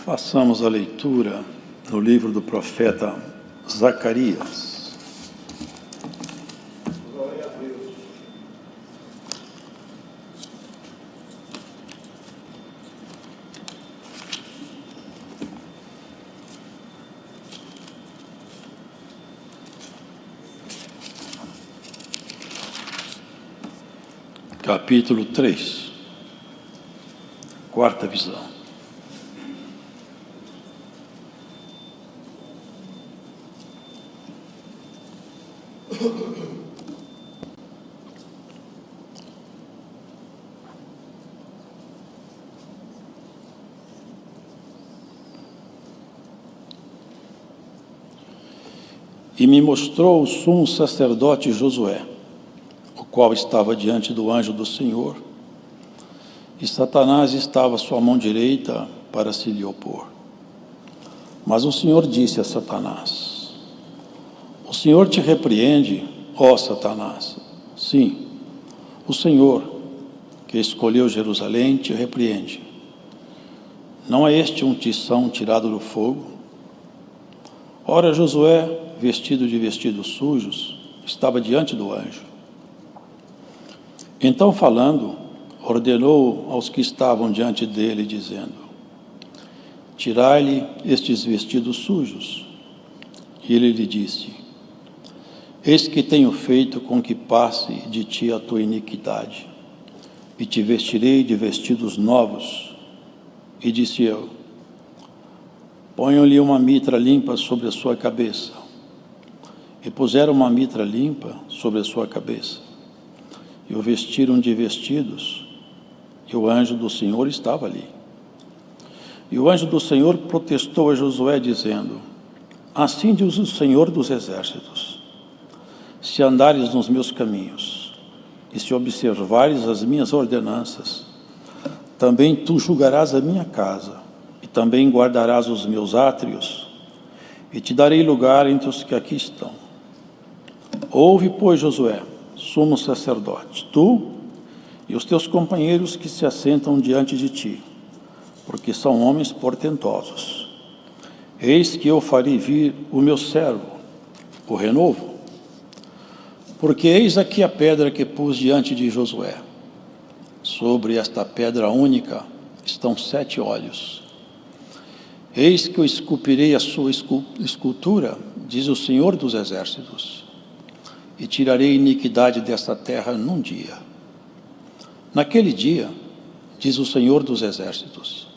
Façamos a leitura no livro do profeta Zacarias. Glória a Deus. Capítulo 3, quarta visão. E me mostrou o sumo sacerdote Josué, o qual estava diante do anjo do Senhor, e Satanás estava à sua mão direita para se lhe opor. Mas o Senhor disse a Satanás: O Senhor te repreende, ó Satanás. Sim, o Senhor, que escolheu Jerusalém, te repreende. Não é este um tição tirado do fogo? Ora, Josué, vestido de vestidos sujos, estava diante do anjo. Então, falando, ordenou aos que estavam diante dele, dizendo: Tirai-lhe estes vestidos sujos. E ele lhe disse: Eis que tenho feito com que passe de ti a tua iniquidade, e te vestirei de vestidos novos. E disse eu: Ponham-lhe uma mitra limpa sobre a sua cabeça. E puseram uma mitra limpa sobre a sua cabeça, e o vestiram de vestidos, e o anjo do Senhor estava ali. E o anjo do Senhor protestou a Josué, dizendo: Assim diz o Senhor dos Exércitos: Se andares nos meus caminhos, e se observares as minhas ordenanças, também tu julgarás a minha casa, e também guardarás os meus átrios, e te darei lugar entre os que aqui estão. Ouve, pois, Josué, sumo sacerdote, tu e os teus companheiros que se assentam diante de ti, porque são homens portentosos. Eis que eu farei vir o meu servo, o renovo, porque eis aqui a pedra que pus diante de Josué. Sobre esta pedra única estão 7 olhos. Eis que eu esculpirei a sua escultura, diz o Senhor dos Exércitos, e tirarei a iniquidade desta terra num dia. Naquele dia, diz o Senhor dos Exércitos,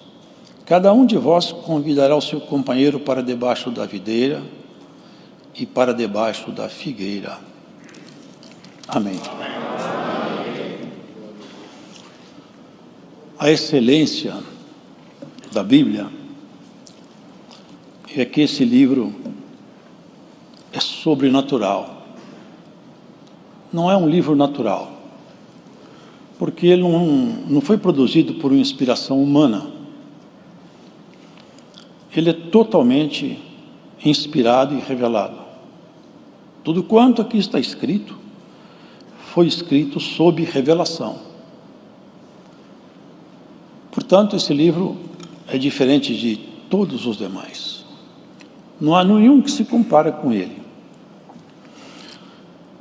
cada um de vós convidará o seu companheiro para debaixo da videira e para debaixo da figueira. Amém. A excelência da Bíblia é que esse livro é sobrenatural. Não é um livro natural, porque ele não foi produzido por uma inspiração humana. Ele é totalmente inspirado e revelado. Tudo quanto aqui está escrito, foi escrito sob revelação. Portanto, esse livro é diferente de todos os demais. Não há nenhum que se compare com ele.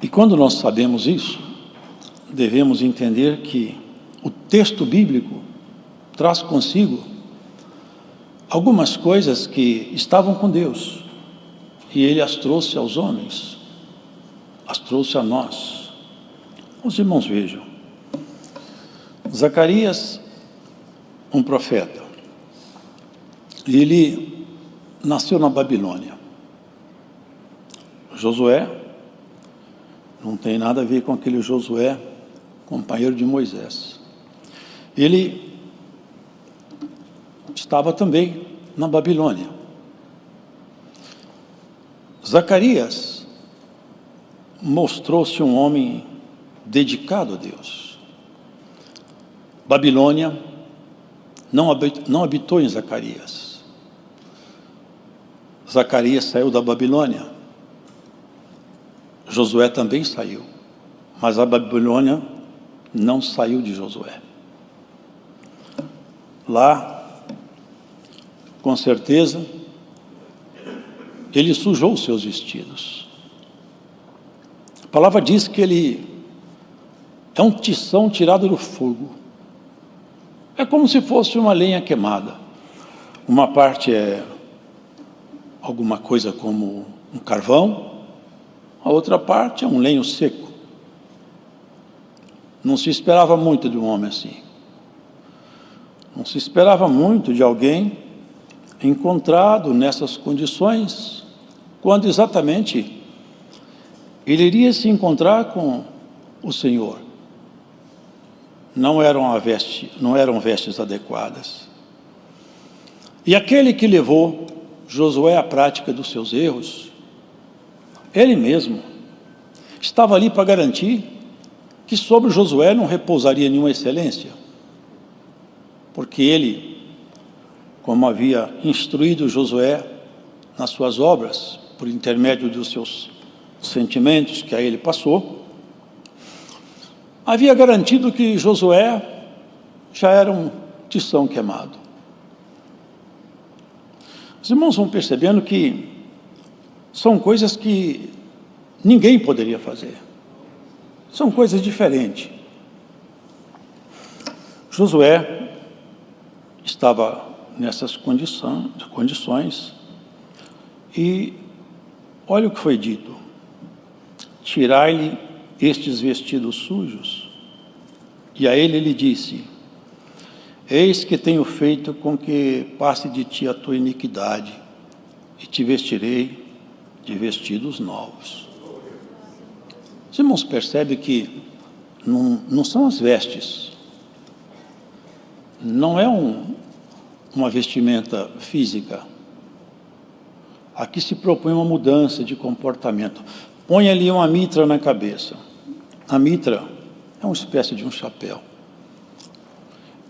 E quando nós sabemos isso, devemos entender que o texto bíblico traz consigo algumas coisas que estavam com Deus, e Ele as trouxe aos homens, as trouxe a nós. Os irmãos vejam, Zacarias, um profeta, ele nasceu na Babilônia. Josué não tem nada a ver com aquele Josué, companheiro de Moisés. Ele estava também na Babilônia. Zacarias mostrou-se um homem dedicado a Deus. Babilônia não habitou em Zacarias. Zacarias saiu da Babilônia. Josué também saiu, mas a Babilônia não saiu de Josué. Lá com certeza, ele sujou os seus vestidos. A palavra diz que ele é um tição tirado do fogo. É como se fosse uma lenha queimada. Uma parte é alguma coisa como um carvão, a outra parte é um lenho seco. Não se esperava muito de um homem assim. Não se esperava muito de alguém encontrado nessas condições, quando exatamente ele iria se encontrar com o Senhor. Não eram vestes adequadas. E aquele que levou Josué à prática dos seus erros, ele mesmo estava ali para garantir que sobre Josué não repousaria nenhuma excelência, porque ele, como havia instruído Josué nas suas obras, por intermédio dos seus sentimentos que a ele passou, havia garantido que Josué já era um tição queimado. Os irmãos vão percebendo que são coisas que ninguém poderia fazer. São coisas diferentes. Josué estava nessas condições e olha o que foi dito: tirai-lhe estes vestidos sujos. E a ele disse: eis que tenho feito com que passe de ti a tua iniquidade, e te vestirei de vestidos novos. Os irmãos percebem que não são as vestes, não é uma vestimenta física. Aqui se propõe uma mudança de comportamento. Põe ali uma mitra na cabeça. A mitra é uma espécie de um chapéu.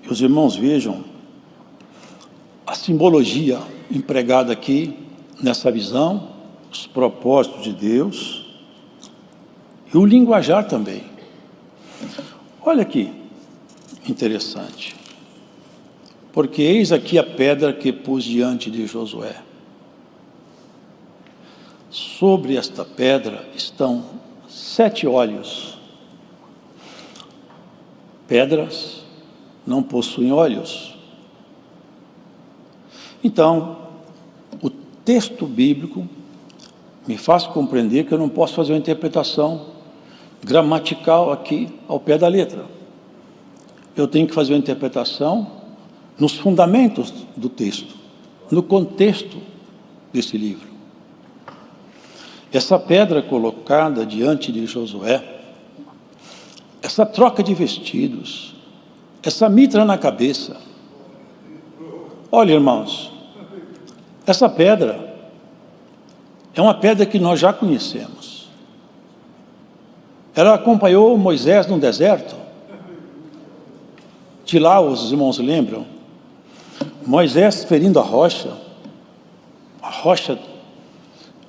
E os irmãos vejam a simbologia empregada aqui nessa visão, os propósitos de Deus e o linguajar também. Olha que interessante. Porque eis aqui a pedra que pus diante de Josué. Sobre esta pedra estão 7 olhos. Pedras não possuem olhos. Então, o texto bíblico me faz compreender que eu não posso fazer uma interpretação gramatical aqui ao pé da letra. Eu tenho que fazer uma interpretação nos fundamentos do texto, no contexto desse livro. Essa pedra colocada diante de Josué, essa troca de vestidos, essa mitra na cabeça. Olha, irmãos, essa pedra é uma pedra que nós já conhecemos. Ela acompanhou Moisés no deserto. De lá, os irmãos lembram, Moisés ferindo a rocha,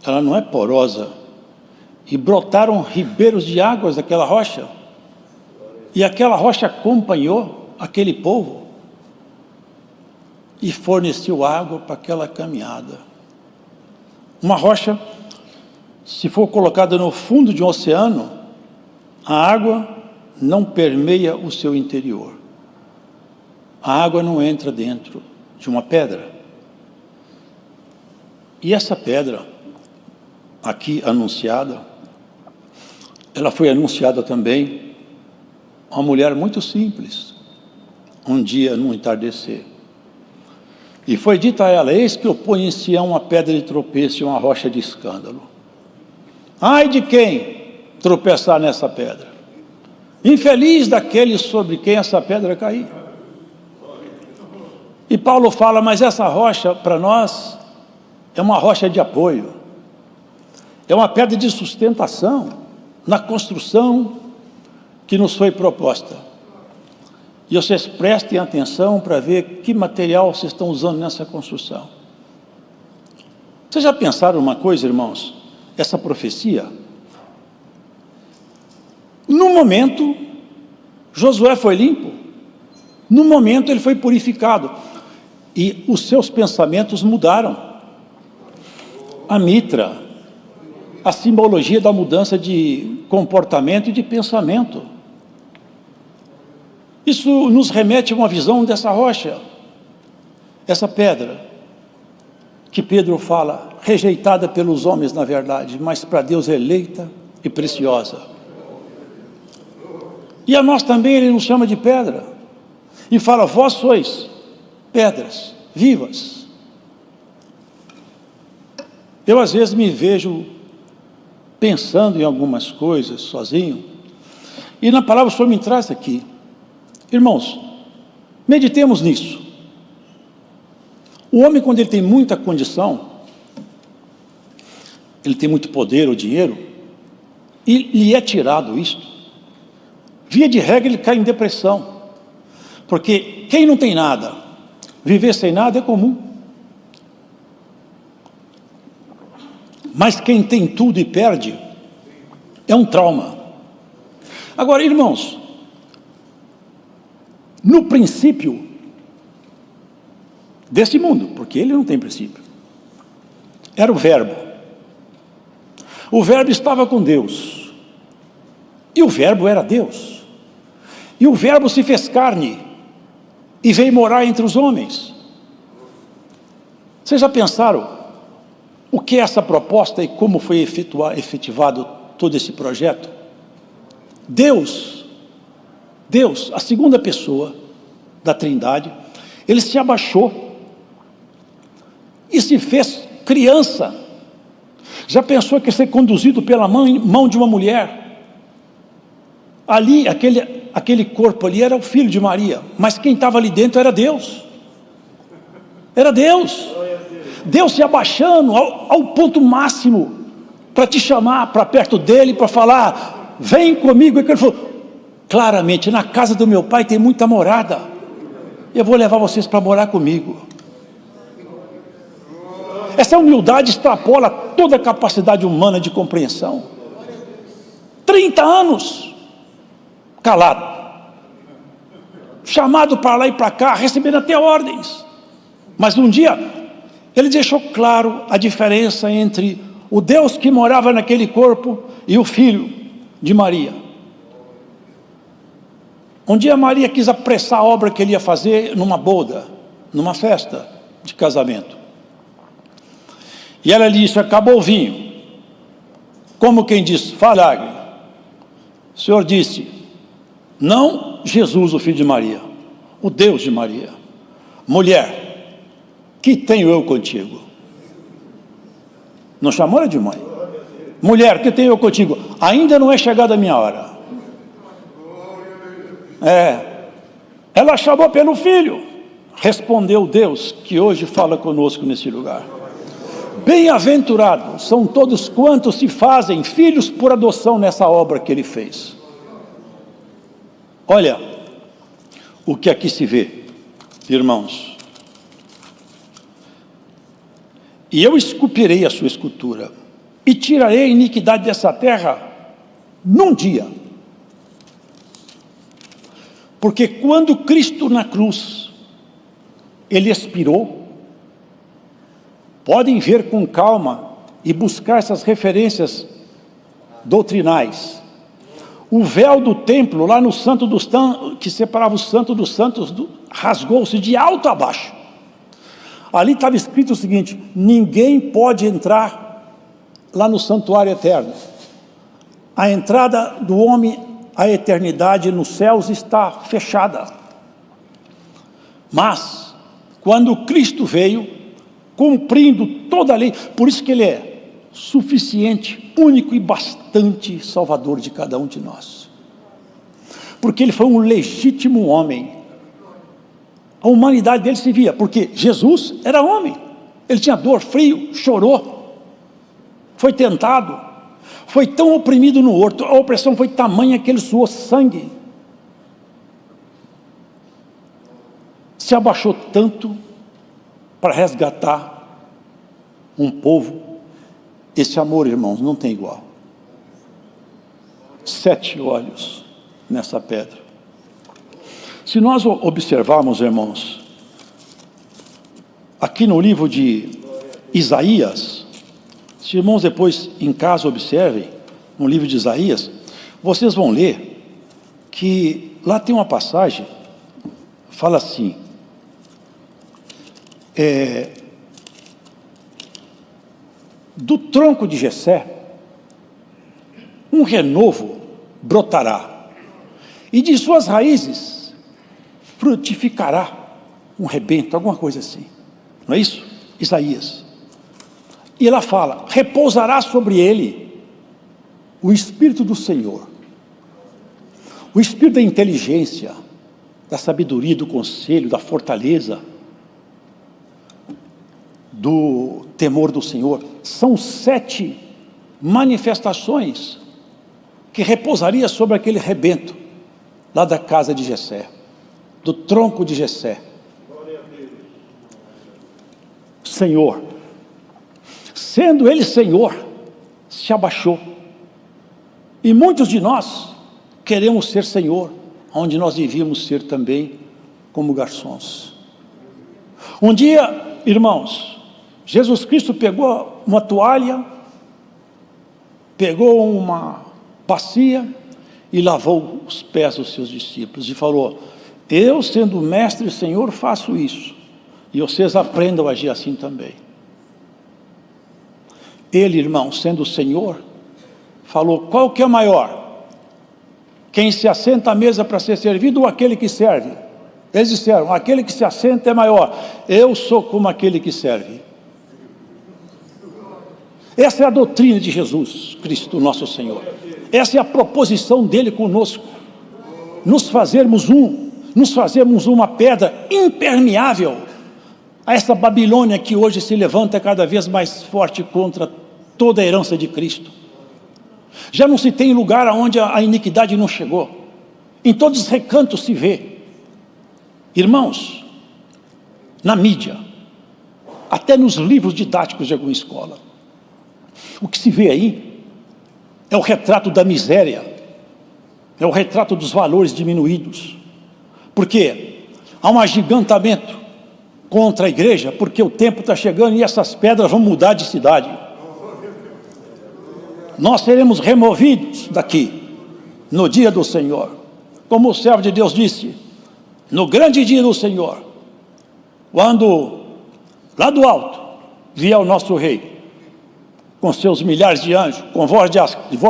ela não é porosa, e brotaram ribeiros de águas daquela rocha, e aquela rocha acompanhou aquele povo, e forneceu água para aquela caminhada. Uma rocha, se for colocada no fundo de um oceano, a água não permeia o seu interior. A água não entra dentro de uma pedra. E essa pedra, aqui anunciada, ela foi anunciada também a uma mulher muito simples, um dia no entardecer. E foi dito a ela: eis que eu ponho em Sião uma pedra de tropeço e uma rocha de escândalo. Ai de quem tropeçar nessa pedra! Infeliz daquele sobre quem essa pedra cair. E Paulo fala: mas essa rocha para nós é uma rocha de apoio, é uma pedra de sustentação na construção que nos foi proposta. E vocês prestem atenção para ver que material vocês estão usando nessa construção. Vocês já pensaram uma coisa, irmãos? Essa profecia, no momento, Josué foi limpo, no momento ele foi purificado. e os seus pensamentos mudaram. A mitra, a simbologia da mudança de comportamento e de pensamento. Isso nos remete a uma visão dessa rocha, essa pedra, que Pedro fala, rejeitada pelos homens na verdade, mas para Deus eleita e preciosa. E a nós também ele nos chama de pedra, e fala, vós sois pedras vivas. Eu às vezes me vejo pensando em algumas coisas sozinho, e na palavra o Senhor me traz aqui. Irmãos, meditemos nisso. O homem, quando ele tem muita condição, ele tem muito poder ou dinheiro, e lhe é tirado isto, via de regra ele cai em depressão, porque quem não tem nada, viver sem nada é comum. Mas quem tem tudo e perde, é um trauma. Agora, irmãos, no princípio desse mundo, porque ele não tem princípio, era o Verbo. O Verbo estava com Deus, e o Verbo era Deus, e o Verbo se fez carne, e veio morar entre os homens. Vocês já pensaram o que é essa proposta e como foi efetivado todo esse projeto? Deus, a segunda pessoa da Trindade, ele se abaixou e se fez criança. Já pensou que ser conduzido pela mão de uma mulher? Ali, aquele corpo ali era o filho de Maria, mas quem estava ali dentro era Deus. Era Deus. Deus se abaixando ao ponto máximo para te chamar para perto dele, para falar, vem comigo. E ele falou, claramente, na casa do meu pai tem muita morada, eu vou levar vocês para morar comigo. Essa humildade extrapola toda a capacidade humana de compreensão. 30 anos calado, chamado para lá e para cá, recebendo até ordens, mas um dia ele deixou claro a diferença entre o Deus que morava naquele corpo e o filho de Maria. Um dia Maria quis apressar a obra que ele ia fazer numa boda, numa festa de casamento. E ela lhe disse, acabou o vinho. Como quem diz, milagre. O Senhor disse, não Jesus, o filho de Maria, o Deus de Maria. Mulher, que tenho eu contigo? Não chamou ela de mãe. Mulher, que tenho eu contigo? Ainda não é chegada a minha hora. Ela chamou pelo filho. Respondeu Deus, que hoje fala conosco nesse lugar. Bem-aventurados são todos quantos se fazem filhos por adoção nessa obra que ele fez. Olha o que aqui se vê, irmãos. E eu esculpirei a sua escultura, e tirarei a iniquidade dessa terra num dia. Porque quando Cristo na cruz, ele expirou, podem ver com calma e buscar essas referências doutrinais. O véu do templo, lá no Santo dos Santos, que separava o Santo dos Santos, rasgou-se de alto a baixo. Ali estava escrito o seguinte, ninguém pode entrar lá no santuário eterno. A entrada do homem à eternidade nos céus está fechada. Mas, quando Cristo veio, cumprindo toda a lei, por isso que ele é suficiente, único e bastante salvador de cada um de nós. Porque ele foi um legítimo homem. A humanidade dele se via, porque Jesus era homem, ele tinha dor, frio, chorou, foi tentado, foi tão oprimido no horto, a opressão foi tamanha que ele suou sangue, se abaixou tanto para resgatar um povo. Esse amor, irmãos, não tem igual. 7 olhos nessa pedra. Se nós observarmos, irmãos, aqui no livro de Isaías, se irmãos depois em casa observem, no livro de Isaías, vocês vão ler que lá tem uma passagem, fala assim, do tronco de Jessé, um renovo brotará, e de suas raízes frutificará um rebento, alguma coisa assim, não é isso? Isaías. E ela fala, repousará sobre ele o Espírito do Senhor, o Espírito da inteligência, da sabedoria, do conselho, da fortaleza, do temor do Senhor. São 7 manifestações que repousaria sobre aquele rebento, lá da casa de Jessé, do tronco de Jessé. Senhor, sendo ele Senhor, se abaixou, e muitos de nós queremos ser Senhor, onde nós devíamos ser também como garçons. Um dia, irmãos, Jesus Cristo pegou uma toalha, pegou uma bacia e lavou os pés dos seus discípulos e falou, eu sendo mestre e Senhor faço isso, e vocês aprendam a agir assim também. Ele, irmão, sendo o Senhor, falou, qual que é maior? Quem se assenta à mesa para ser servido ou aquele que serve? Eles disseram, aquele que se assenta é maior. Eu sou como aquele que serve. Essa é a doutrina de Jesus Cristo, nosso Senhor. Essa é a proposição dele conosco. Nos fazermos uma pedra impermeável a essa Babilônia que hoje se levanta cada vez mais forte contra toda a herança de Cristo. Já não se tem lugar onde a iniquidade não chegou. Em todos os recantos se vê. Irmãos, na mídia, até nos livros didáticos de alguma escola, o que se vê aí é o retrato da miséria, é o retrato dos valores diminuídos. Por quê? Há um agigantamento contra a igreja, porque o tempo está chegando e essas pedras vão mudar de cidade. Nós seremos removidos daqui, no dia do Senhor. Como o servo de Deus disse, no grande dia do Senhor, quando lá do alto vier o nosso rei, com seus milhares de anjos, com voz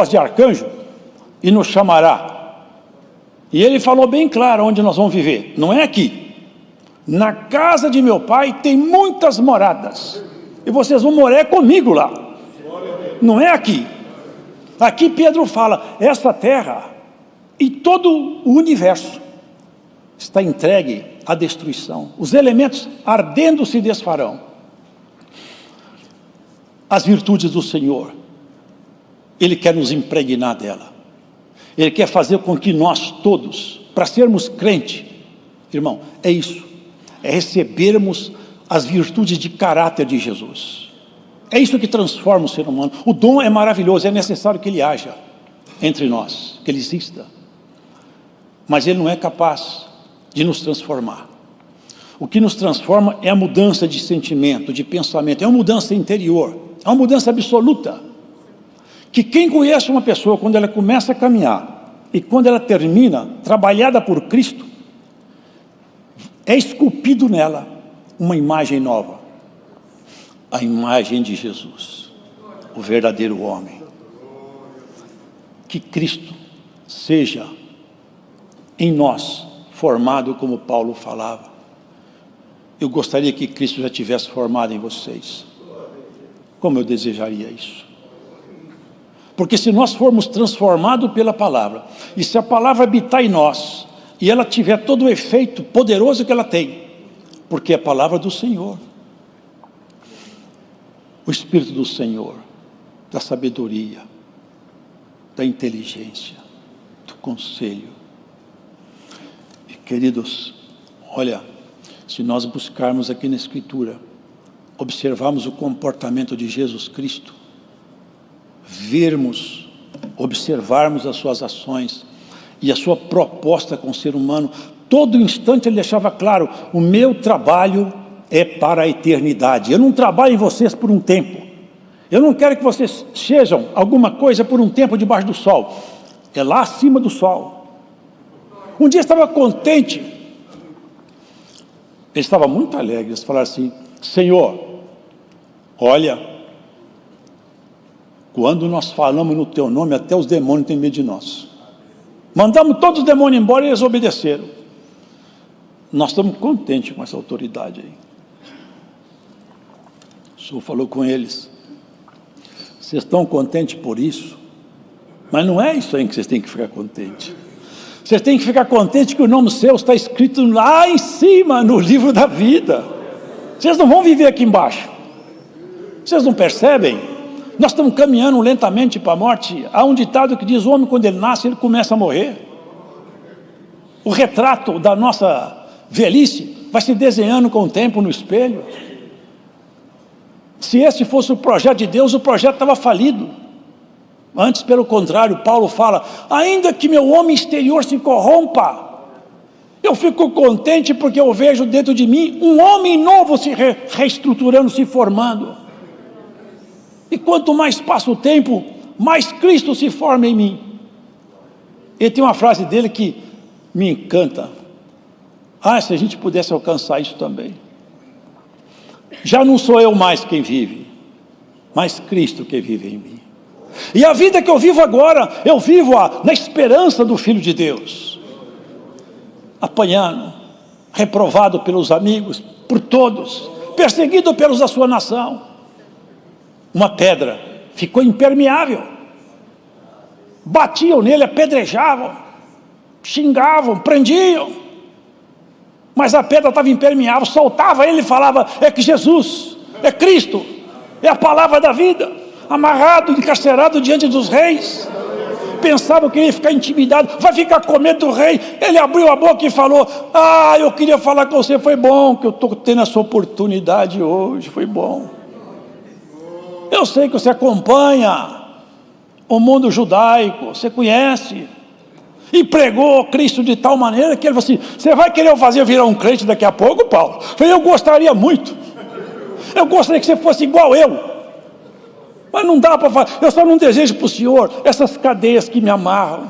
de arcanjo, e nos chamará. E ele falou bem claro onde nós vamos viver, não é aqui. Na casa de meu pai tem muitas moradas, e vocês vão morar comigo lá, não é aqui. Aqui Pedro fala, essa terra e todo o universo está entregue à destruição, os elementos ardendo se desfarão. As virtudes do Senhor, Ele quer nos impregnar dela, Ele quer fazer com que nós todos, para sermos crente, irmão, é isso, é recebermos as virtudes de caráter de Jesus. É isso que transforma o ser humano. O dom é maravilhoso, é necessário que ele haja entre nós, que ele exista, mas ele não é capaz de nos transformar. O que nos transforma é a mudança de sentimento, de pensamento, é uma mudança interior, é uma mudança absoluta, que quem conhece uma pessoa, quando ela começa a caminhar, e quando ela termina, trabalhada por Cristo, é esculpido nela uma imagem nova, a imagem de Jesus, o verdadeiro homem. Que Cristo seja em nós formado como Paulo falava. Eu gostaria que Cristo já tivesse formado em vocês. Como eu desejaria isso. Porque se nós formos transformados pela palavra, e se a palavra habitar em nós, e ela tiver todo o efeito poderoso que ela tem, porque é a palavra do Senhor, o Espírito do Senhor, da sabedoria, da inteligência, do conselho. E, queridos, olha, se nós buscarmos aqui na Escritura, observarmos o comportamento de Jesus Cristo, vermos, observarmos as suas ações e a sua proposta com o ser humano, todo instante ele deixava claro, o meu trabalho é para a eternidade. Eu não trabalho em vocês por um tempo. Eu não quero que vocês sejam alguma coisa por um tempo debaixo do sol. É lá acima do sol. Um dia eu estava contente. Ele estava muito alegre. Eles falaram assim: Senhor, olha, quando nós falamos no teu nome, até os demônios têm medo de nós. Mandamos todos os demônios embora e eles obedeceram. Nós estamos contentes com essa autoridade aí. O Senhor falou com eles: vocês estão contentes por isso? Mas não é isso aí que vocês têm que ficar contentes. Vocês têm que ficar contentes que o nome seu está escrito lá em cima, no livro da vida. Vocês não vão viver aqui embaixo. Vocês não percebem? Nós estamos caminhando lentamente para a morte. Há um ditado que diz: o homem, quando ele nasce, ele começa a morrer. O retrato da nossa velhice vai se desenhando com o tempo no espelho. Se esse fosse o projeto de Deus, o projeto estava falido. Antes, pelo contrário, Paulo fala: ainda que meu homem exterior se corrompa, eu fico contente porque eu vejo dentro de mim um homem novo se reestruturando, se formando. E quanto mais passa o tempo, mais Cristo se forma em mim. E tem uma frase dele que me encanta: se a gente pudesse alcançar isso também. Já não sou eu mais quem vive, mas Cristo que vive em mim. E a vida que eu vivo agora, eu vivo-a na esperança do Filho de Deus. Apanhado, reprovado pelos amigos, por todos, perseguido pelos da sua nação. Uma pedra ficou impermeável. Batiam nele, apedrejavam, xingavam, prendiam. Mas a pedra estava impermeável, soltava ele e falava: é que Jesus, é Cristo, é a palavra da vida. Amarrado, encarcerado diante dos reis. Pensava que ele ia ficar intimidado, vai ficar com medo do rei. Ele abriu a boca e falou: eu queria falar com você, foi bom que eu estou tendo essa oportunidade hoje, foi bom. Eu sei que você acompanha o mundo judaico, você conhece. E pregou Cristo de tal maneira que ele falou assim: você vai querer eu fazer eu virar um crente daqui a pouco, Paulo? Eu falei: eu gostaria muito. Eu gostaria que você fosse igual eu. Mas não dá para fazer. Eu só não desejo para o Senhor essas cadeias que me amarram.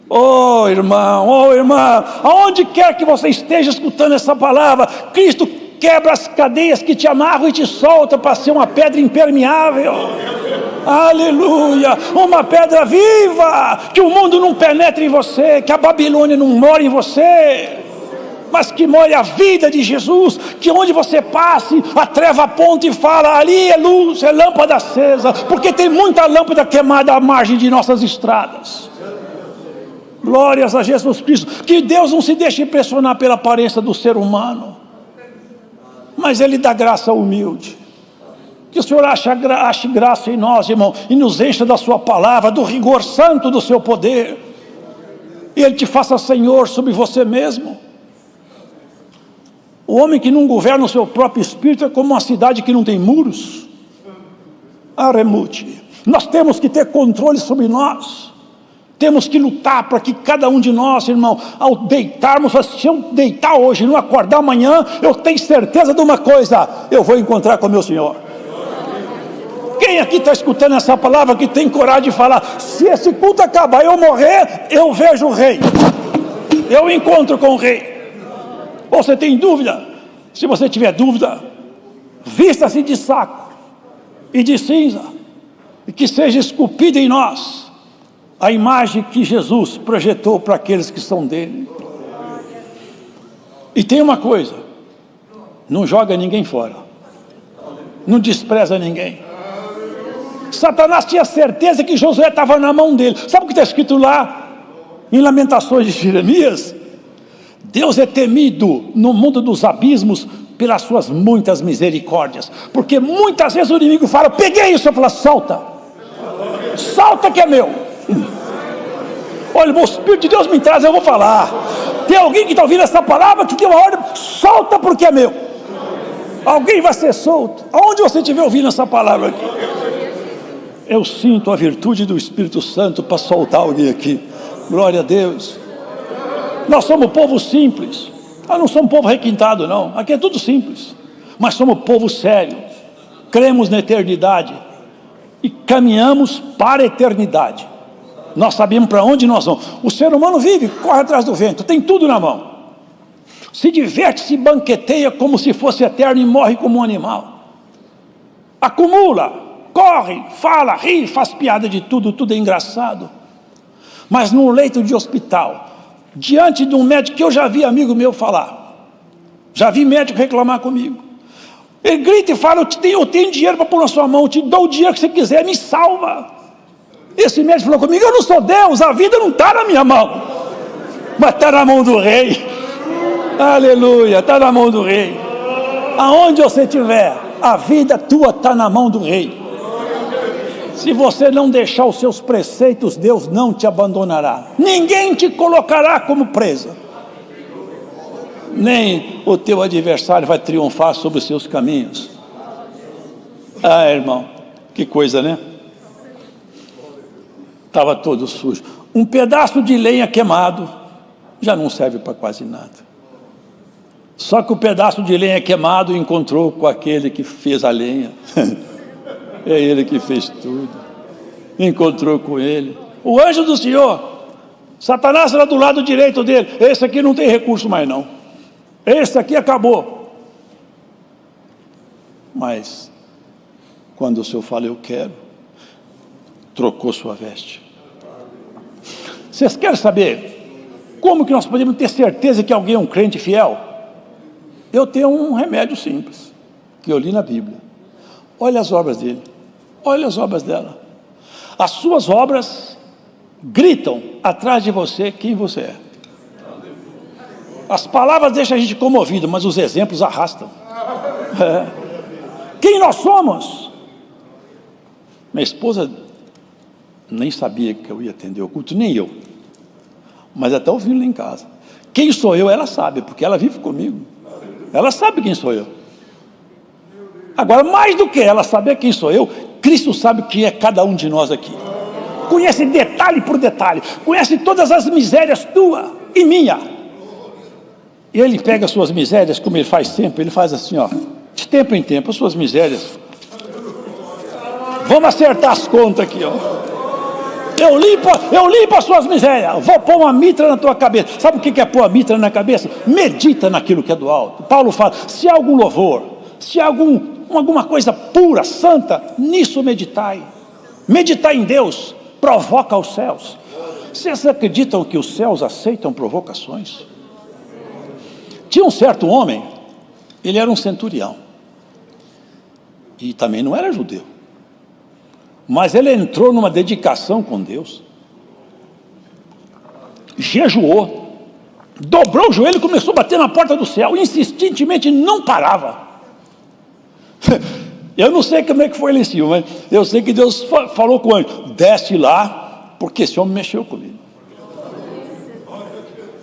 Oh irmão, irmã, aonde quer que você esteja escutando essa palavra, Cristo quebra as cadeias que te amarram e te solta para ser uma pedra impermeável. Aleluia, uma pedra viva, que o mundo não penetre em você, que a Babilônia não mora em você, mas que more a vida de Jesus, que onde você passe, a treva aponta e fala: ali é luz, é lâmpada acesa, porque tem muita lâmpada queimada à margem de nossas estradas. Glórias a Jesus Cristo. Que Deus não se deixe impressionar pela aparência do ser humano, mas Ele dá graça ao humilde. Que o Senhor ache graça em nós, irmão, e nos encha da sua palavra, do rigor santo do seu poder, e Ele te faça Senhor sobre você mesmo. O homem que não governa o seu próprio espírito é como uma cidade que não tem muros. Aremute. Nós temos que ter controle sobre nós. Temos que lutar para que cada um de nós, irmão, ao deitarmos, se eu deitar hoje e não acordar amanhã, eu tenho certeza de uma coisa: eu vou encontrar com o meu Senhor. Quem aqui está escutando essa palavra que tem coragem de falar: se esse culto acabar, eu morrer, eu vejo o rei, eu encontro com o rei? Ou você tem dúvida? Se você tiver dúvida, vista-se de saco e de cinza, e que seja esculpida em nós a imagem que Jesus projetou para aqueles que são dele. E tem uma coisa: não joga ninguém fora, não despreza ninguém. Satanás tinha certeza que Josué estava na mão dele. Sabe o que está escrito lá em Lamentações de Jeremias? Deus é temido no mundo dos abismos pelas suas muitas misericórdias, porque muitas vezes o inimigo fala: peguei isso, eu falo: solta, solta que é meu. Olha, o Espírito de Deus me traz, eu vou falar. Tem alguém que está ouvindo essa palavra que tem uma ordem: solta porque é meu. Alguém vai ser solto. Aonde você estiver ouvindo essa palavra aqui, eu sinto a virtude do Espírito Santo para soltar alguém aqui. Glória a Deus. Nós somos povo simples. Nós não somos povo requintado, não. Aqui é tudo simples. Mas somos povo sério. Cremos na eternidade. E caminhamos para a eternidade. Nós sabemos para onde nós vamos. O ser humano vive, corre atrás do vento, tem tudo na mão. Se diverte, se banqueteia como se fosse eterno e morre como um animal. Acumula, corre, fala, ri, faz piada de tudo, tudo é engraçado. Mas num leito de hospital, diante de um médico que eu já vi amigo meu falar, já vi médico reclamar comigo. Ele grita e fala: eu tenho dinheiro para pôr na sua mão, eu te dou o dinheiro que você quiser, me salva. Esse médico falou comigo: eu não sou Deus, a vida não está na minha mão, mas está na mão do rei. Aleluia, está na mão do rei. Aonde você estiver, a vida tua está na mão do rei. Se você não deixar os seus preceitos, Deus não te abandonará. Ninguém te colocará como presa. Nem o teu adversário vai triunfar sobre os seus caminhos. Ah, irmão, que coisa, né? Estava todo sujo. Um pedaço de lenha queimado já não serve para quase nada. Só que o pedaço de lenha queimado encontrou com aquele que fez a lenha. É ele que fez tudo. Encontrou com ele. O anjo do Senhor. Satanás era do lado direito dele. Esse aqui não tem recurso mais não. Esse aqui acabou. Mas quando o Senhor fala: eu quero, trocou sua veste. Vocês querem saber como que nós podemos ter certeza que alguém é um crente fiel? Eu tenho um remédio simples que eu li na Bíblia. Olha as obras dele, olha as obras dela. As suas obras gritam atrás de você quem você é. As palavras deixam a gente comovido, mas os exemplos arrastam. Quem nós somos? Minha esposa nem sabia que eu ia atender o culto, nem eu. Mas até ouvindo lá em casa. Quem sou eu, ela sabe, porque ela vive comigo. Ela sabe quem sou eu. Agora, mais do que ela saber quem sou eu, Cristo sabe quem é cada um de nós aqui. Conhece detalhe por detalhe. Conhece todas as misérias tua e minha. E ele pega as suas misérias, como ele faz sempre, ele faz assim, ó, de tempo em tempo, as suas misérias. Vamos acertar as contas aqui, ó. Eu limpo as suas misérias, vou pôr uma mitra na tua cabeça. Sabe o que é pôr a mitra na cabeça? Medita naquilo que é do alto. Paulo fala: se há algum louvor, se há alguma coisa pura, santa, nisso meditai. Meditar em Deus provoca os céus. Vocês acreditam que os céus aceitam provocações? Tinha um certo homem, ele era um centurião, e também não era judeu, mas ele entrou numa dedicação com Deus, jejuou, dobrou o joelho e começou a bater na porta do céu, insistentemente, não parava. Eu não sei como é que foi lá em cima, mas eu sei que Deus falou com o anjo: desce lá, porque esse homem mexeu comigo.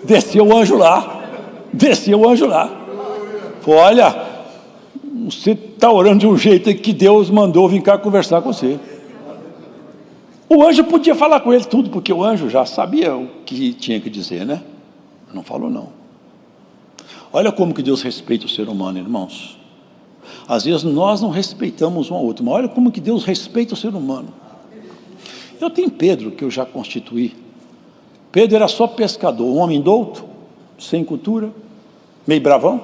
Desceu o anjo lá. Falou: olha, você está orando de um jeito que Deus mandou vir cá conversar com você. O anjo podia falar com ele tudo, porque o anjo já sabia o que tinha que dizer, né? Não falou não. Olha como que Deus respeita o ser humano, irmãos. Às vezes nós não respeitamos um ao outro, mas olha como que Deus respeita o ser humano. Eu tenho Pedro, que eu já constituí. Pedro era só pescador, um homem douto, sem cultura, meio bravão,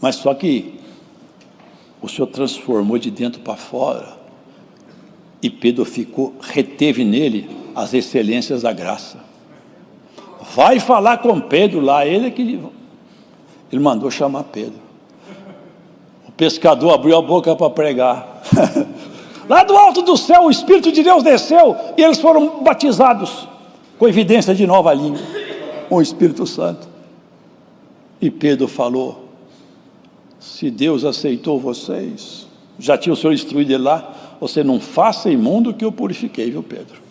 mas só que o Senhor transformou de dentro para fora, e Pedro reteve nele as excelências da graça. Vai falar com Pedro lá, ele mandou chamar Pedro. O pescador abriu a boca para pregar. Lá do alto do céu o Espírito de Deus desceu, e eles foram batizados com evidência de nova língua, com o Espírito Santo. E Pedro falou: se Deus aceitou vocês, já tinha o Senhor instruído ele lá, você não faça imundo que eu purifiquei, viu, Pedro?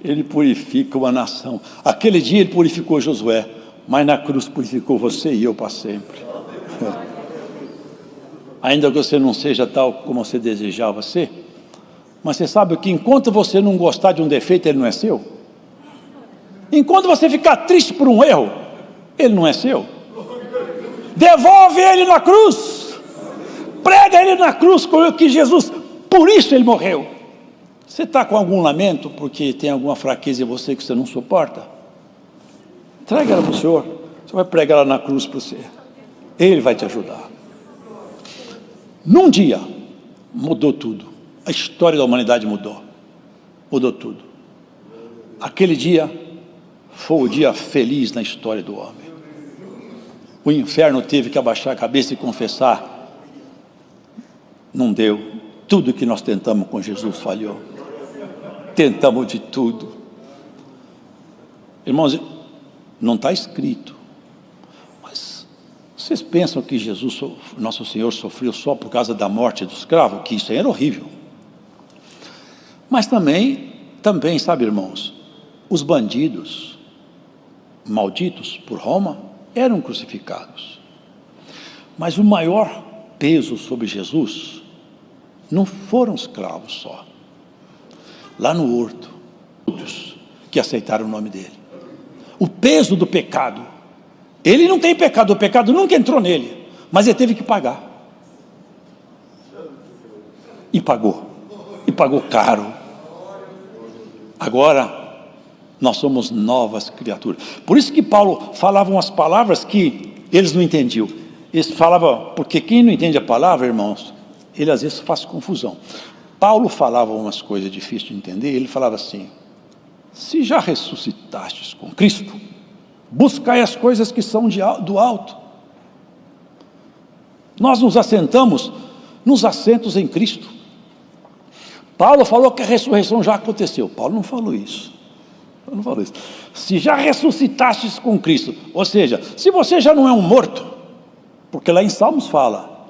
Ele purifica uma nação. Aquele dia ele purificou Josué, mas na cruz purificou você e eu para sempre. Ainda que você não seja tal como você desejava ser, mas você sabe que enquanto você não gostar de um defeito, ele não é seu. Enquanto você ficar triste por um erro, Ele não é seu? Devolve ele na cruz. Prega ele na cruz, que Jesus, por isso ele morreu. Você está com algum lamento porque tem alguma fraqueza em você que você não suporta? Entrega ela para o Senhor. Você vai pregar ela na cruz para você. Ele vai te ajudar. Num dia, mudou tudo. A história da humanidade mudou. Mudou tudo. Aquele dia foi o dia feliz na história do homem. O inferno teve que abaixar a cabeça e confessar: não deu. Tudo que nós tentamos com Jesus falhou. Tentamos de tudo. Irmãos, não está escrito, mas vocês pensam que Jesus, nosso Senhor, sofreu só por causa da morte do escravo? Que isso aí era horrível. Mas também, sabe, irmãos, os bandidos malditos por Roma eram crucificados. Mas o maior peso sobre Jesus não foram escravos só. Lá no horto, todos que aceitaram o nome dele. O peso do pecado. Ele não tem pecado, o pecado nunca entrou nele, mas ele teve que pagar. E pagou caro. Agora nós somos novas criaturas. Por isso que Paulo falava umas palavras que eles não entendiam. Eles falavam, porque quem não entende a palavra, irmãos, ele às vezes faz confusão. Paulo falava umas coisas difíceis de entender. Ele falava assim: se já ressuscitastes com Cristo, buscai as coisas que são do alto. Nós nos assentamos nos assentos em Cristo. Paulo falou que a ressurreição já aconteceu. Paulo não falou isso. Se já ressuscitastes com Cristo, ou seja, se você já não é um morto, porque lá em Salmos fala: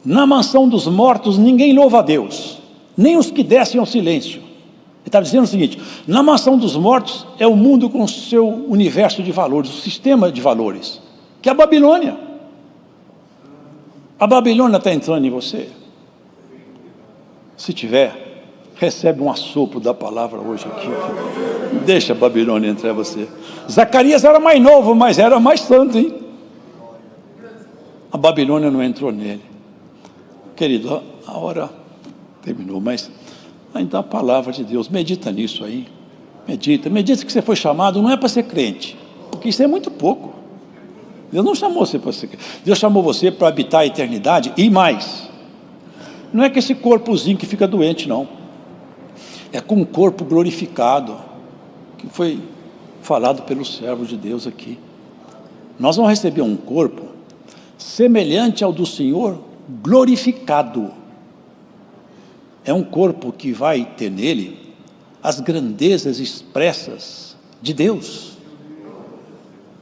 na mansão dos mortos ninguém louva a Deus, nem os que descem ao silêncio. Ele está dizendo o seguinte: na mansão dos mortos é o mundo com o seu universo de valores, o sistema de valores, que é a Babilônia. A Babilônia está entrando em você? Se tiver, recebe um assopro da palavra hoje aqui. Deixa a Babilônia entrar em você. Zacarias era mais novo, mas era mais santo, hein? A Babilônia não entrou nele. Querido, a hora terminou, mas ainda a palavra de Deus, medita nisso aí. Medita que você foi chamado, não é para ser crente, porque isso é muito pouco. Deus não chamou você para ser crente. Deus chamou você para habitar a eternidade e mais. Não é que esse corpozinho que fica doente, não. É com um corpo glorificado, que foi falado pelos servos de Deus aqui. Nós vamos receber um corpo semelhante ao do Senhor, glorificado. É um corpo que vai ter nele as grandezas expressas de Deus,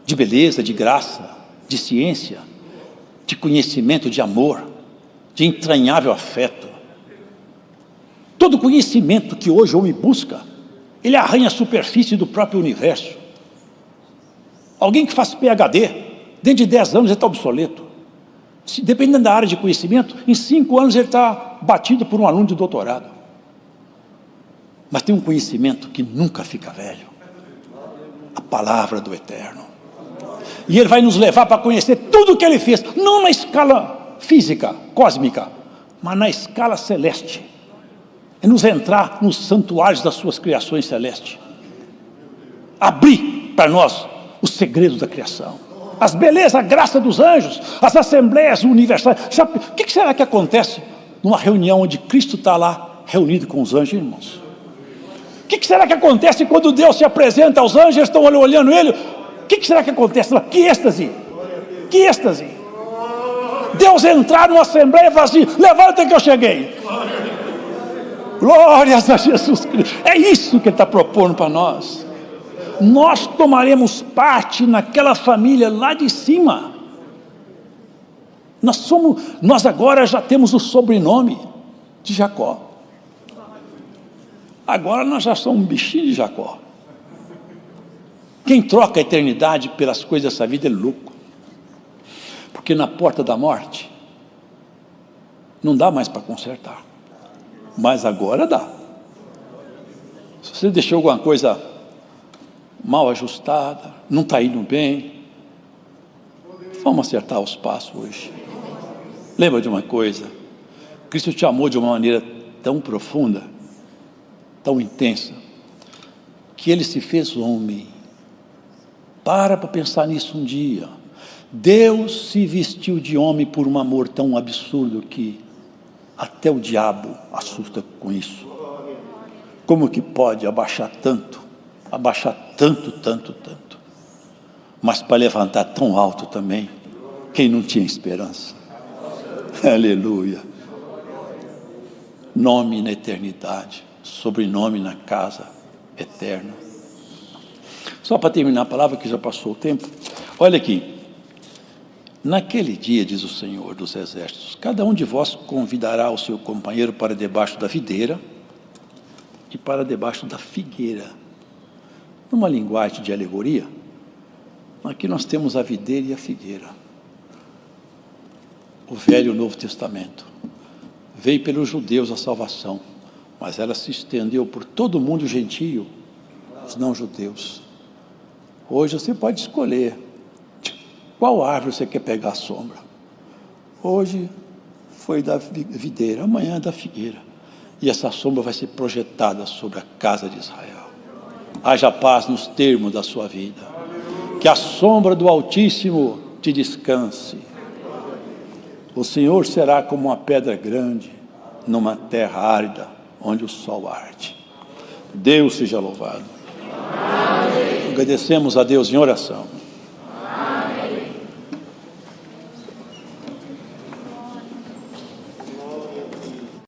de beleza, de graça, de ciência, de conhecimento, de amor, de entranhável afeto. Todo conhecimento que hoje o homem busca, ele arranha a superfície do próprio universo. Alguém que faz PhD, dentro de 10 anos ele está obsoleto. Dependendo da área de conhecimento, em 5 anos ele está batido por um aluno de doutorado. Mas tem um conhecimento que nunca fica velho: a palavra do Eterno. E ele vai nos levar para conhecer tudo o que ele fez, não na escala física, cósmica, mas na escala celeste. É nos entrar nos santuários das suas criações celestes, abrir para nós os segredos da criação, as belezas, a graça dos anjos, as assembleias universais. Sabe, o que será que acontece numa reunião onde Cristo está lá reunido com os anjos, irmãos? O que será que acontece quando Deus se apresenta aos anjos, eles estão olhando ele? O que será que acontece lá? Que êxtase! Que êxtase! Deus entrar numa assembleia e falar assim: levanta que eu cheguei. Glórias a Jesus Cristo. É isso que ele está propondo para nós. Nós tomaremos parte naquela família lá de cima. Nós agora já temos o sobrenome de Jacó. Agora nós já somos um bichinho de Jacó. Quem troca a eternidade pelas coisas dessa vida é louco. Porque na porta da morte não dá mais para consertar. Mas agora dá. Se você deixou alguma coisa mal ajustada, não está indo bem, Vamos acertar os passos hoje. Lembra de uma coisa: Cristo te amou de uma maneira tão profunda, tão intensa, que Ele se fez homem. Para pensar nisso um dia. Deus se vestiu de homem por um amor tão absurdo que até o diabo assusta com isso. Como que pode abaixar tanto, tanto, mas para levantar tão alto também, quem não tinha esperança? Aleluia. Nome na eternidade, sobrenome na casa eterna. Só para terminar a palavra, que já passou o tempo, olha aqui. Naquele dia, diz o Senhor dos Exércitos, cada um de vós convidará o seu companheiro para debaixo da videira e para debaixo da figueira. Numa linguagem de alegoria, aqui nós temos a videira e a figueira. O Velho e o Novo Testamento. Veio pelos judeus a salvação, mas ela se estendeu por todo o mundo gentio, os não-judeus. Hoje você pode escolher qual árvore você quer pegar a sombra. Hoje foi da videira, amanhã é da figueira. E essa sombra vai ser projetada sobre a casa de Israel. Haja paz nos termos da sua vida. Que a sombra do Altíssimo te descanse. O Senhor será como uma pedra grande numa terra árida, onde o sol arde. Deus seja louvado. Agradecemos a Deus em oração.